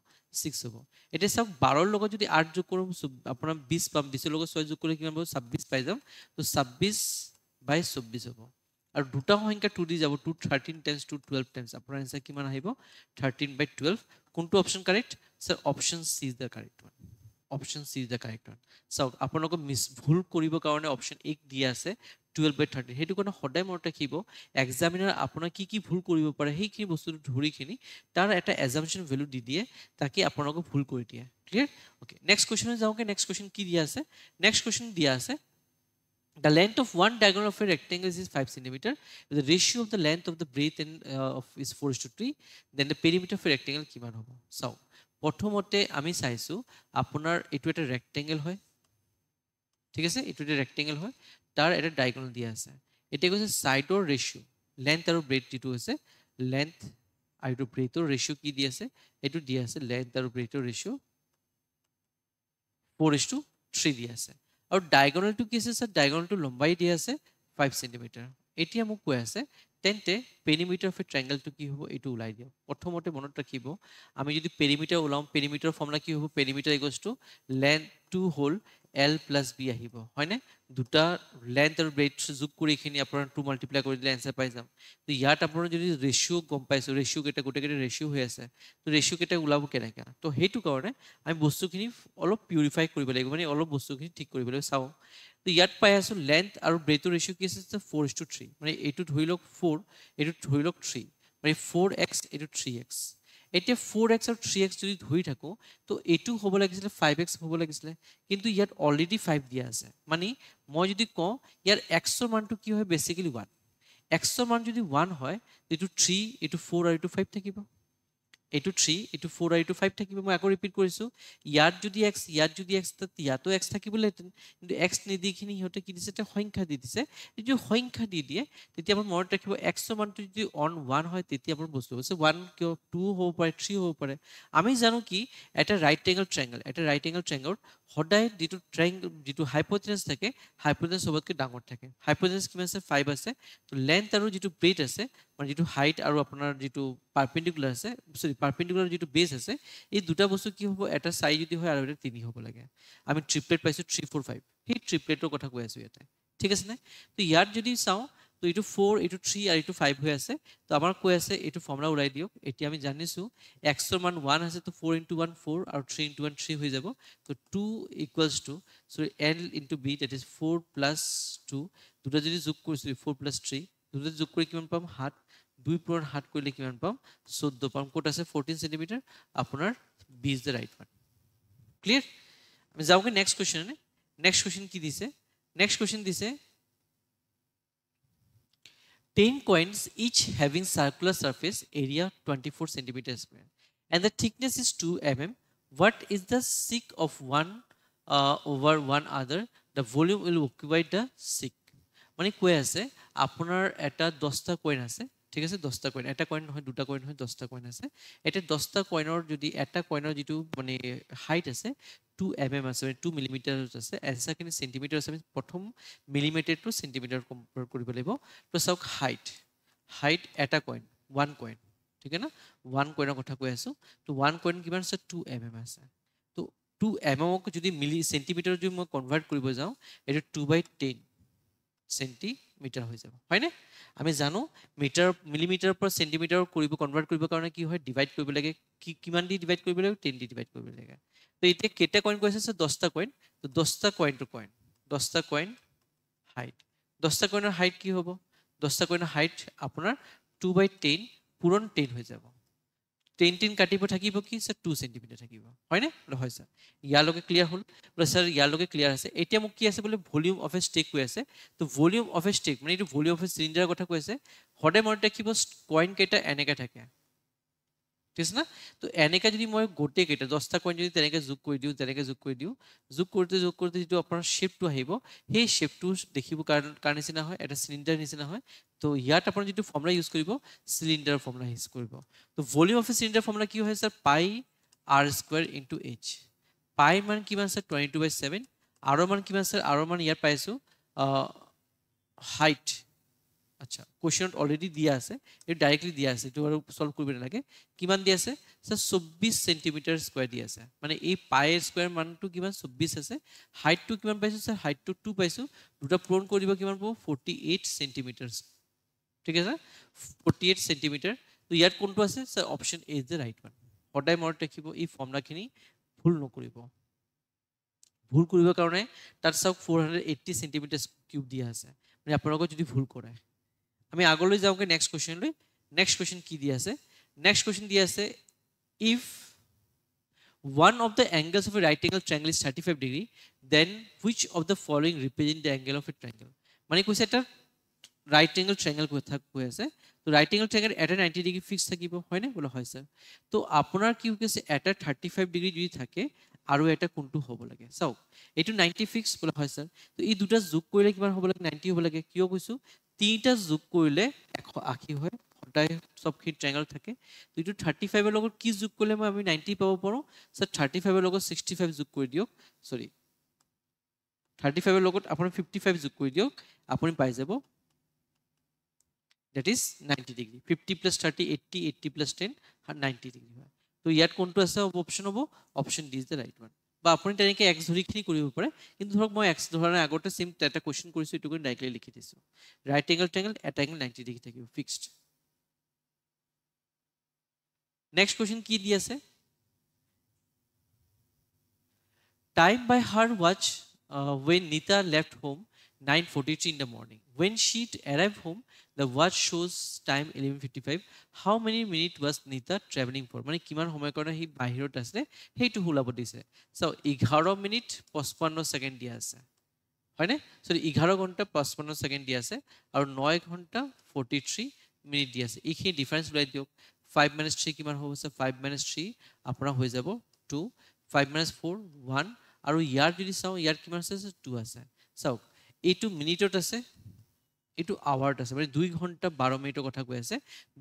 6 হ'ব। এতিয়া চাওক 12ৰ লগত যদি 8 যোগ কৰোঁ আপোনাৰ 20 পাম, 20ৰ লগত 6 যোগ কৰিলে কিমান হ'ব? 26 পাই যাম। তো 26/24 হ'ব। আৰু দুটা সংখ্যা 2 দি যাব, 2 13 × 2 12 টাইমছ, আপোনাৰ এনসাৰ কিমান আহিব? 13/12। কোনটো option correct? Sir option C is the correct one. Option C is the correct one. চাওক আপোনালোকক ভুল কৰিবৰ কাৰণে অপশ্যন এক দিয়া আছে 12/13। সেইটো কাৰণে সদায় মনত ৰাখিব এক্সামিনাৰ আপোনাৰ কি কি ভুল কৰিব পাৰে সেইখিনি বস্তুটো ধৰিখিনি তাৰ এটা এজাম্পশ্যন ভেলু দি দিয়ে, তাকে আপোনালোকক ভুল কৰি দিয়ে। ক্লিয়াৰ? অ'কে, নেক্সট কুৱেশ্যনে যাওঁগে। নেক্সট কুৱেশ্যন কি দিয়া আছে? নেক্সট কুৱেশ্যন দিয়া আছে the length of one diagonal of a rectangle is 5 cm. The ratio of the length of the breadth is 4:3. Then the perimeter of a rectangle কিমান হ'ব? চাওক প্ৰথমতে আমি চাইছোঁ আপোনাৰ এইটো এটা ৰেক্টেংগল হয়, ঠিক আছে? এইটো এটা ৰেক্টেংগল হয়, তাৰ এটা ডায়গনেল দিয়া আছে। এতিয়া কৈছে ছাইডৰ ৰেচিঅ', লেন্থ আৰু ব্ৰেথ যিটো হৈছে, লেন্থ আৰু ব্ৰেথৰ ৰেচিঅ' কি দি আছে? এইটো দিয়া আছে লেন্থ আৰু ব্ৰেথৰ ৰেচিঅ' 4:3 দিয়া আছে। আৰু ডায়গনেলটো কি আছে? স্যাৰ ডায়গনেলটো লম্বাই দিয়া আছে 5 cm। এতিয়া মোক কৈ আছে তেন্তে পেৰিমিটাৰ অফ এ ট্ৰাইংগলটো কি হ'ব? এইটো ওলাই দিয়ক। প্ৰথমতে মনত ৰাখিব আমি যদি পেৰিমিটাৰ ওলাওঁ, পেৰিমিটাৰ ফৰ্মুলা কি হ'ব? পেৰিমিটাৰ ইকুৱেলছ টু লেন্থটো হ'ল L + B আহিব, হয়নে? দুটা লেন্থ আৰু ব্ৰেথ যোগ কৰি এইখিনি আপোনাৰ 2 মাল্টিপ্লাই কৰি দিলে এনসাৰ পাই যাম। তো ইয়াত আপোনাৰ যদি ৰেচিঅ' গম পাইছোঁ, ৰেচিঅ' কেইটা গোটেইকেইটা ৰেচিঅ' হৈ আছে, তো ৰেচিঅ' কেইটা ওলাব কেনেকৈ? তো সেইটো কাৰণে আমি বস্তুখিনি অলপ পিউৰিফাই কৰিব লাগিব, মানে অলপ বস্তুখিনি ঠিক কৰিব লাগিব। চাওঁ, তো ইয়াত পাই আছোঁ লেন্থ আৰু ব্ৰেথৰ ৰেচিঅ' কি আছে? 4:3। মানে এইটো ধৰি লওক 4, এইটো ধৰি লওক 3, মানে 4x, এইটো 3x। এতিয়া 4x আৰু 3x যদি ধৰি থাকোঁ, তো এইটো হ'ব লাগিছিলে 5x হ'ব লাগিছিলে, কিন্তু ইয়াত অলৰেডি 5 দিয়া আছে। মানে মই যদি কওঁ ইয়াৰ xৰ মানটো কি হয়? বেচিকেলি 1। xৰ মান যদি 1 হয়, এইটো 3, এইটো 4 আৰু এইটো 5 থাকিব। এইটো 3, এইটো 4 আৰু এইটো 5 থাকিব। মই আকৌ ৰিপিট কৰিছোঁ, ইয়াত যদি x, ইয়াত যদি x, ইয়াতো x থাকিবলেহেঁতেন, কিন্তু x নিদিখিনি সিহঁতে কি দিছে? এটা সংখ্যা দি দিছে। যদি সংখ্যা দি দিয়ে তেতিয়া আপুনি মনত ৰাখিব xৰ মানটো যদি 1 হয়, তেতিয়া আপোনাৰ বস্তু হৈছে 1 কিয়? 2 হ'ব পাৰে, 3 হ'ব পাৰে। আমি জানো কি এটা ৰাইট এংগল ট্ৰাইংগল, এটা ৰাইট এংগল ট্ৰাইংগলত সদায় যিটো হাইপোটেনাছ থাকে, হাইপোটেনাছ চবতকৈ ডাঙৰ থাকে। হাইপোটেনাছ কিমান আছে? 5 আছে। তো লেন্থ আৰু যিটো ব্ৰেথ আছে, মানে যিটো হাইট আৰু আপোনাৰ যিটো পাৰ্পেণ্ডিকুলাৰ আছে, সৰি পাৰ্পেণ্ডিকুলাৰ যিটো বেছ আছে, এই দুটা বস্তু কি হ'ব? এটা 4 যদি হয় আৰু এটা 3 হ'ব লাগে। আমি ট্ৰিপলেট পাইছোঁ 3 4 5, সেই ট্ৰিপলেটৰ কথা কৈ আছোঁ ইয়াতে, ঠিক আছে নে? তো ইয়াত যদি চাওঁ, তো এইটো 4, এইটো 3 আৰু এইটো 5 হৈ আছে। তো আমাৰ কৈ আছে এইটো ফৰ্মুলা ওলাই দিয়ক। এতিয়া আমি জানিছোঁ xৰ মান 1 আছে, তো 4 × 1 4 আৰু 3 × 1 3 হৈ যাব। তো 2 = L × B, ডেট ইজ 4 + 2। দুটা যদি যোগ কৰিছোঁ 4 + 3, দুটা যোগ কৰি কিমান পাম? 7। 2 পূৰণ 7 কৰিলে কিমান পাম? 14 পাম। ক'ত আছে? 14 cm। আপোনাৰ B is the right one. Clear? আমি যাওঁগৈ নেক্সট কুৱেশ্যনে। নেক্সট কুৱেশ্যন কি দিছে? নেক্সট কুৱেশ্যন দিছে 10 coins each having circular surface area 24 centimeters square and the thickness is 2 mm. What is the sec of one over one other? The volume will occupy the sec. মানে কৈ আছে আপোনাৰ এটা 10টা কইন আছে, ঠিক আছে 10টা কইন এটা কইন নহয় দুটা কইন নহয় 10টা কইন আছে এটা 10টা কইনৰ যদি এটা কইনৰ যেটো মানে হাইট আছে 2 mm আছে 2 মিলিমিটাৰ আছে এনসাৰ কিনি সেন্টিমিটাৰ আছে প্ৰথম মিলিমিটাৰ টু সেন্টিমিটাৰ কম্পেয়াৰ কৰিব লাগিব তো চাওক হাইট এটা কইন 1 কইন ঠিক আছে না 1 কইনৰ কথা কৈ আছো তো 1 কইন কিমান আছে 2 mm আছে তো 2 mm ক যদি মিলি সেন্টিমিটাৰ যদি মই কনভাৰ্ট কৰিব যাও এটা 2/10 সেন্টিমিটাৰ হৈ যাব হয়নে আমি জানো মিটাৰ মিলিমিটাৰ পৰা সেন্টিমিটাৰ কৰিব কনভাৰ্ট কৰিব কাৰণে কি হয় ডিভাইড কৰিব লাগে কি কিমান দি ডিভাইড কৰিব লাগে 10 দি ডিভাইড কৰিব লাগে তো এতিয়া কেটা কইন কৈছে 10টা কইন তো 10টা কইন টু কইন 10টা কইন হাইট 10টা কইনৰ হাইট কি হ'ব 10টা কইনৰ হাইট আপোনাৰ 2/10 পূৰণ 10 হৈ যাব 10 কাটিব থাকিব কি স্যার 2 সেন্টিমিটার থাকিব হয় না হয় স্যার ইয়ালকে ক্লিয়ার হল বলে স্যার ইয়ালকে ক্লিয়ার আছে এতিয়া মোক কি আছে বলে ভলিউম অফ এ স্টেক কৈ আছে তো ভলিউম অফ এ স্টেক মানে এটো ভলিউম অফ এ সিলিন্ডার কথা কৈ আছে হডে মনে ৰাখিব কইন কেটা এনেকা থাকে ঠিক আছে না তো এনেকা যদি মই গোটে কেটা 10টা কইন যদি তেনেকে যোগ কৰি দিও যোগ কৰতে যেটো আপোনাৰ শেপটো আহিব সেই শেপটো দেখিব কাৰণ নিচিনা হয় এটা সিলিন্ডাৰ নিচিনা হয় তো ইয়াত আপোনাৰ যেটো ফৰ্মুলা ইউজ কৰিব সিলিন্ডাৰ ফৰ্মুলা ইউজ কৰিব তো ভলিউম অফ এ সিলিন্ডাৰ ফৰ্মুলা কি হয় স্যার পাই r স্কয়ার ইনটু h পাই মান কিমান স্যার 22/7 r মান কিমান স্যার r মান ইয়াত পাইছো হাইট আচ্ছা কোশ্চেনত অলরেডি দিয়া আছে এই ডাইরেক্টলি দিয়া আছে তো আৰু সলভ কৰিব নালাগে কিমান দিয়া আছে স্যার 24 সেন্টিমিটার স্কয়ার দিয়া আছে মানে এই পাই স্কয়ার মানটো কিমান 24 আছে হাইটটো কিমান পাইছো স্যার হাইটটো 2 পাইছো দুটা পূৰণ কৰিব কিমান পাবো 48 সেন্টিমিটার ঠিক আছে 48 সেন্টিমিটার তো ইয়াত কোনটো আছে sir option A is the right one সদায় মনত ৰাখিব এই ফৰ্মুলাখিনি ভুল নকৰিব ভুল কৰিবৰ কাৰণে তাত চাওক 480 সেন্টিমিটাৰ কিউব দিয়া আছে মানে আপোনালোকে যদি ভুল কৰে আমি আগলৈ যাওঁগে নেক্সট কোশ্চেন লৈ নেক্সট কোশ্চেন কি দিয়া আছে নেক্সট কোশ্চেন দিয়া আছে if one of the angles of a right angle triangle is 35 degree then which of the following represent the angle of a triangle মানে কৈছে এটা right angle triangle কথা কৈ আছে তো right angle triangle এটা 90 ডিগ্রি ফিক্স থাকিব হয় না বলা হয় স্যার তো আপোনাৰ কি কৈছে এটা 35 ডিগ্ৰি যদি থাকে আৰু এটা কোনটো হ'ব লাগে চাওক এটো 90 ফিক্স বলা হয় স্যার তো এই দুটা যোগ কৰিলে কিমান হ'ব লাগে 90 হ'ব লাগে কিয় কৈছো তিনটা যোগ কৰিলে 180 হয় সদায় সবখিনি ট্ৰায়াঙ্গল থাকে তো এটো 35 এৰ লগত কি যোগ কৰিলে মই আমি 90 পাব পাৰো স্যাৰ 35 এৰ লগত 65 যোগ কৰি দিওক সৰি 35 এৰ লগত আপুনি 55 যোগ কৰি দিওক আপুনি পাই যাব that is 90 degree 50 plus 30 80 80 plus 10 90 degree হয় তো ইয়াত কোনটো আছে অপশন হ'ব option D is the right one বা আপুনি তেনেকে x ধৰিখিনি কৰিব পাৰে কিন্তু ধৰক মই x ধৰণে আগতে সেম এটা কোশ্চেন কৰিছো এটো কৰি ডাইৰেক্টলি লিখি দিছো right angle triangle at angle 90 degree থাকিব ফিক্সড নেক্সট কোশ্চেন কি দি আছে time by her watch when Nita left home 9:43 in the morning when she arrived home the watch shows time 11:55 how many minutes was Nita traveling for মানে কিমান সময় কাৰণে হি বাহিৰত আছে হেইটো হুলাব দিছে সো 11 মিনিট 55 সেকেন্ড দিয়া আছে হয়নে সরি 11 ঘন্টা 55 সেকেন্ড দিয়া আছে আৰু 9 ঘন্টা 43 মিনিট দিয়া আছে এইখিনি ডিফারেন্স উলাই দিওক 5 minus 3 কিমান হ'ব স্যার 5 minus 3 আপোনাৰ হৈ যাব 2 5 minus 4 1 আৰু ইয়াৰ যদি চাও ইয়াৰ কিমান আছে 2 আছে চাওক এইটো মিনিটত আছে এইটো আৱাৰত আছে মানে 2 ঘন্টা 12 মিনিটৰ কথা কৈ আছে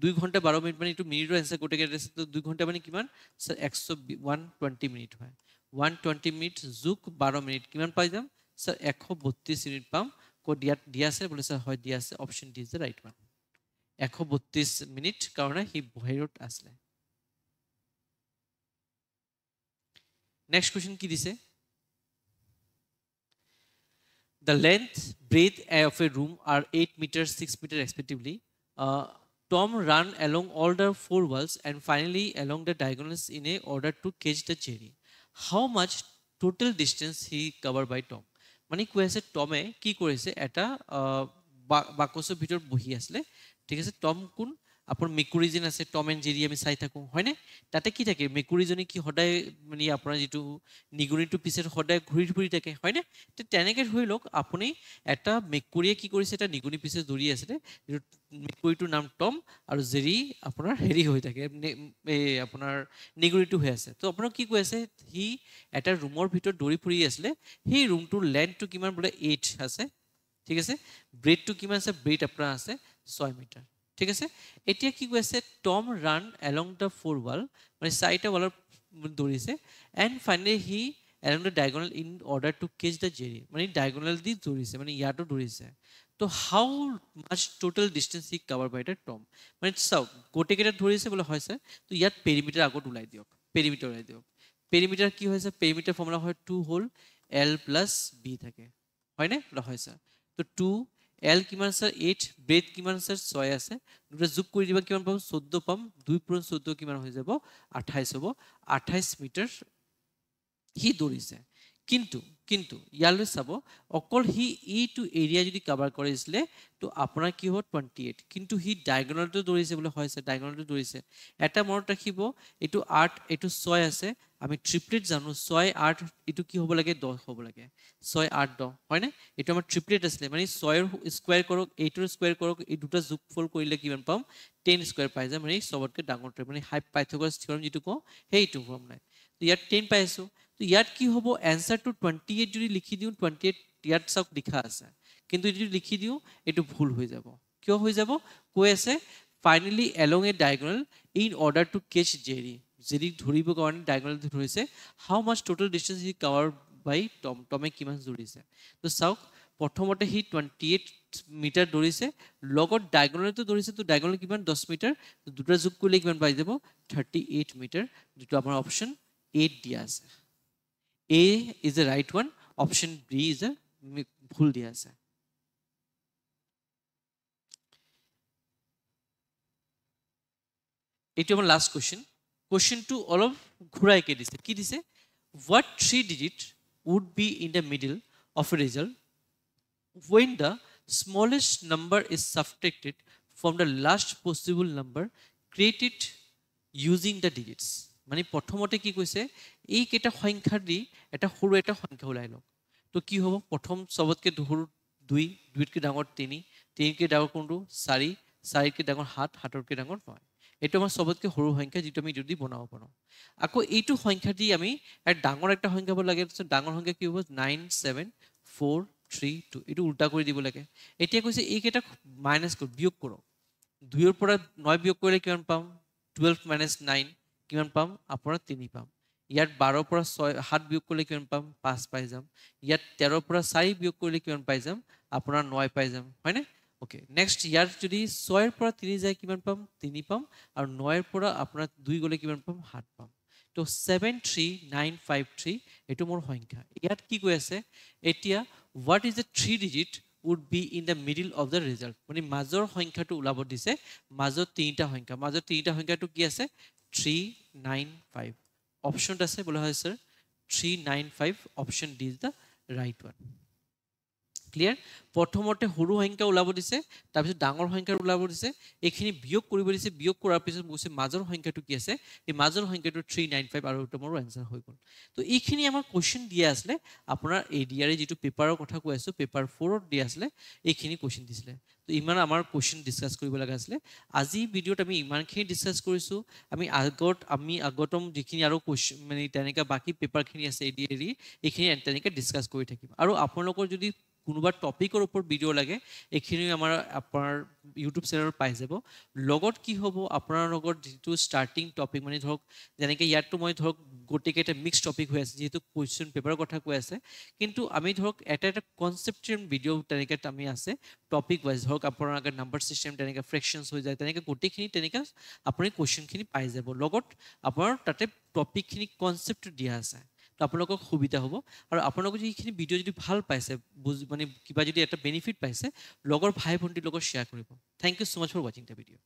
2 ঘন্টা 12 মিনিট মানে এইটো মিনিটৰ আনসাৰ কোটে কেটে আছে তো 2 ঘন্টা মানে কিমান স্যার 120 মিনিট হয় 120 মিনিট যোগ 12 মিনিট কিমান পাই যাম স্যার 132 মিনিট পাম কো দিয়া আছে বলে স্যার হয় দিয়া আছে option D is the right one 132 minute কাৰণে হি বাহিৰত আসলে নেক্সট কোশ্চেন কি দিছে the length breadth of a room are 8 meters 6 meters respectively Tom ran along all the four walls and finally along the diagonals in a order to catch the cherry how much total distance he covered by Tom মানে কৈ আছে টমে কি কৰিছে এটা বাকসৰ ভিতৰত বহি আছিল ঠিক আছে টম কোন আপোনাৰ মেকুৰীজন আছে টম এণ্ড জেৰি আমি চাই থাকো হয়নে তাতে কি থাকে মেকুৰীজনী কি সদায় মানে আপোনাৰ যেটো নিগুনিটো পিছে সদায় ঘূৰি ঘূৰি থাকে হয়নে তে তেনেকে হৈ লওক আপুনি এটা মেকুৰীয়ে কি কৰিছে এটা নিগুনি পিছে দৌৰি আছে মেকুৰীটোৰ নাম টম আৰু জেৰি আপোনাৰ হেৰি হৈ থাকে এই আপোনাৰ নিগুনিটো হৈ আছে তো আপোনাৰ কি কৈ আছে হি এটা ৰুমৰ ভিতৰত দৌৰি ফুৰি আছিল সেই ৰুমটোৰ লেন্থটো কিমান বলে 8 আছে ঠিক আছে ব্ৰেডটো কিমান আছে ব্ৰেড আপোনাৰ আছে 6 মিটাৰ ঠিক আছে এতিয়া কি কৈছে Tom ran along the four wall মানে চাৰিটা ৱালৰ দৌৰিছে and finally he along the diagonal in order to catch the Jerry মানে ডায়গনেল দি দৌৰিছে মানে ইয়াতো দৌৰিছে তো how much total distance he cover by the Tom মানে চাওক গোটেইকেইটা ধৰিছে বোলে হৈছে তো ইয়াত পেৰিমিটাৰ আগত ওলাই দিয়ক পেৰিমিটাৰ ওলাই দিয়ক পেৰিমিটাৰ কি হৈছে পেৰিমিটাৰ ফৰ্মুলা হয় 2 হ'ল L প্লাছ B থাকে হয়নে বোলে হৈছে তো 2 L কিমান আছে 8 ব্ৰেথ কিমান আছে 6 আছে দুটা যোগ কৰি দিবা কিমান পাম 14 পাম 2 পূৰণ 14 কিমান হৈ যাব 28 হ'ব 28 মিটাৰ হি দৌৰিছে কিন্তু কিন্তু ইয়ালৈ চাব অকল হি এইটো এৰিয়া যদি কভাৰ কৰিছিলে তো আপোনাৰ কি হ'ব 28 কিন্তু হি ডায়গনেলটো দৌৰিছে বোলে হৈছে ডায়গনেলটো দৌৰিছে এটা মনত ৰাখিব এইটো 8 এইটো 6 আছে আমি ট্ৰিপলেট জানো 6 8 এইটো কি হ'ব লাগে 10 হ'ব লাগে 6 8 10 হয় না এইটো আমাৰ ট্ৰিপলেট আছিল মানে 6 এৰ স্কয়াৰ কৰক 8 এৰ স্কয়াৰ কৰক এই দুটা যোগফল কৰিলে কিমান পাম 10 স্কয়াৰ পাই যায় মানে সবতকৈ ডাঙৰ মানে পাইথাগোৰাছ থিওৰেম যেটো কওঁ সেইটো ফৰ্ম নাই তো ইয়াত 10 পাইছো তো ইয়াত কি হ'ব এনসারটো 28 যদি লিখি দিও 28 ইয়াত সব লিখা আছে কিন্তু যদি লিখি দিও এটো ভুল হৈ যাব কিয় হৈ যাব কৈ আছে finally along a diagonal in order to catch Jerry Jerry ধৰিব কাৰণে ডায়াগোনাল ধৰিছে how much total distance he cover by Tom টমে কিমান দৌৰিছে তো চাওক প্ৰথমতে হি 28 মিটাৰ দৌৰিছে লগত ডায়াগোনালটো দৌৰিছে তো ডায়াগোনাল কিমান 10 মিটাৰ দুটা যোগ কৰিলে কিমান পাই যাব 38 মিটাৰ যেটো আমাৰ অপচন 8 দিয়া আছে A is the right one. Option B is a ভুল দিয়া আছে এইটো আমাৰ লাষ্ট question to অলপ ঘুৰাই কে দিছে কি দিছে what three digit would be in the middle of a result when the smallest number is subtracted from the last possible number created using the digits মানে প্ৰথমতে কি কৈছে এই কেটা সংখ্যা দি এটা সৰু এটা সংখ্যা ওলাই লওক তো কি হ'ব প্ৰথম সবতকে সৰু 2 2তকে ডাঙৰ 3 3তকে ডাঙৰ কোনটো 4 4তকে ডাঙৰ 7 7তকে ডাঙৰ 9 এটো আমাৰ সবতকে সৰু সংখ্যা যেটো আমি যদি বনাব পাৰো আকৌ এইটো সংখ্যা দি আমি এটা ডাঙৰ একটা সংখ্যা বল লাগে ডাঙৰ সংখ্যা কি হ'ব 9 7 4 3 2 এটো উল্টা কৰি দিব লাগে এতিয়া কৈছে এই কেটা মাইনাস কৰ বিয়োগ কৰক 2 ৰ পৰা 9 বিয়োগ কৰিলে কিমান পাম 12 - 9 কিমান পাম আপোনাৰ 3 পাম ইয়াত 12 পৰা 6 7 বিয়োগ কৰিলে কিমান পাম 5 পাই যাম ইয়াত 13 পৰা 4 বিয়োগ কৰিলে কিমান পাই যাম আপোনাৰ 9 পাই যাম হয়নে ওকে নেক্সট ইয়াত যদি 6 ৰ পৰা 3 যায় কিমান পাম 3 পাম আৰু 9 ৰ পৰা আপোনাৰ 2 গলে কিমান পাম 7 পাম তো 73953 এটো মোৰ সংখ্যা ইয়াত কি কৈ আছে এতিয়া what is the three digit would be in the middle of the result মানে মাজৰ সংখ্যাটো ওলাব দিছে মাজৰ তিনিটা সংখ্যাটো কি আছে 395 option আছে বলা হয় sir 395 option D is the right one clear প্ৰথমতে সৰু সংখ্যা ওলাব দিছে তাৰ পিছত ডাঙৰ সংখ্যা ওলাব দিছে এখিনি বিয়োগ কৰিব দিছে বিয়োগ কৰাৰ পিছত কৈছে মাজৰ সংখ্যাটো কি আছে এই মাজৰ সংখ্যাটো 395 আৰু এটা মোৰ आंसर হৈ গল তো এইখিনি আমাৰ কোশ্চেন দিয়া আছে আপোনাৰ এডিআৰ যেটো পেপাৰৰ কথা কৈ আছো পেপাৰ 4 ত দিয়া আছে এইখিনি কোশ্চেন দিছিলে তো ইমান আমাৰ কোশ্চেন ডিসকাস কৰিব লগা আছিল আজি ভিডিওত আমি ইমানখিনি ডিসকাস কৰিছো আমি আগতম যিখিনি আৰু কোশ্চেন মানে তেনেকা বাকি পেপাৰখিনি আছে এডিআৰ এইখিনি তেনেকা ডিসকাস কৰি থাকিম আৰু আপোনালোকৰ যদি কোনোবা টপিকৰ ওপৰত ভিডিও লাগে এখিনি আমাৰ আপোনাৰ ইউটিউব চেনেলত পাই যাব লগত কি হ'ব আপোনাৰ লগত যেটো ষ্টাৰ্টিং টপিক মানে ধৰক যেনেকৈ ইয়াতো মই ধৰক গোটেইকেটা মিক্স টপিক হৈ আছে যেটো কোৱেশ্চন পেপাৰৰ কথা কৈ আছে কিন্তু আমি ধৰক এটা কনসেপ্চুৱেল ভিডিও তেনেকৈ আমি আছে টপিক ওয়াইজ ধৰক আপোনাৰ আগৰ নাম্বাৰ সিস্টেম তেনেকৈ ফ্ৰেকশনছ হৈ যায় তেনেকৈ গোটেইখিনি তেনেকৈ আপুনি কোৱেশ্চনখিনি পাই যাব লগত আপোনাৰ তাতে টপিকখিনি কনসেপ্ট দিয়া আছে তো আপোনালোকৰ সুবিধা হ'ব আৰু আপোনালোকে যিখিনি ভিডিও যদি ভাল পাইছে মানে কিবা যদি এটা বেনিফিট পাইছে লগৰ ভাই ভণ্টিৰ লগত শেয়াৰ কৰিব thank you so much for watching the video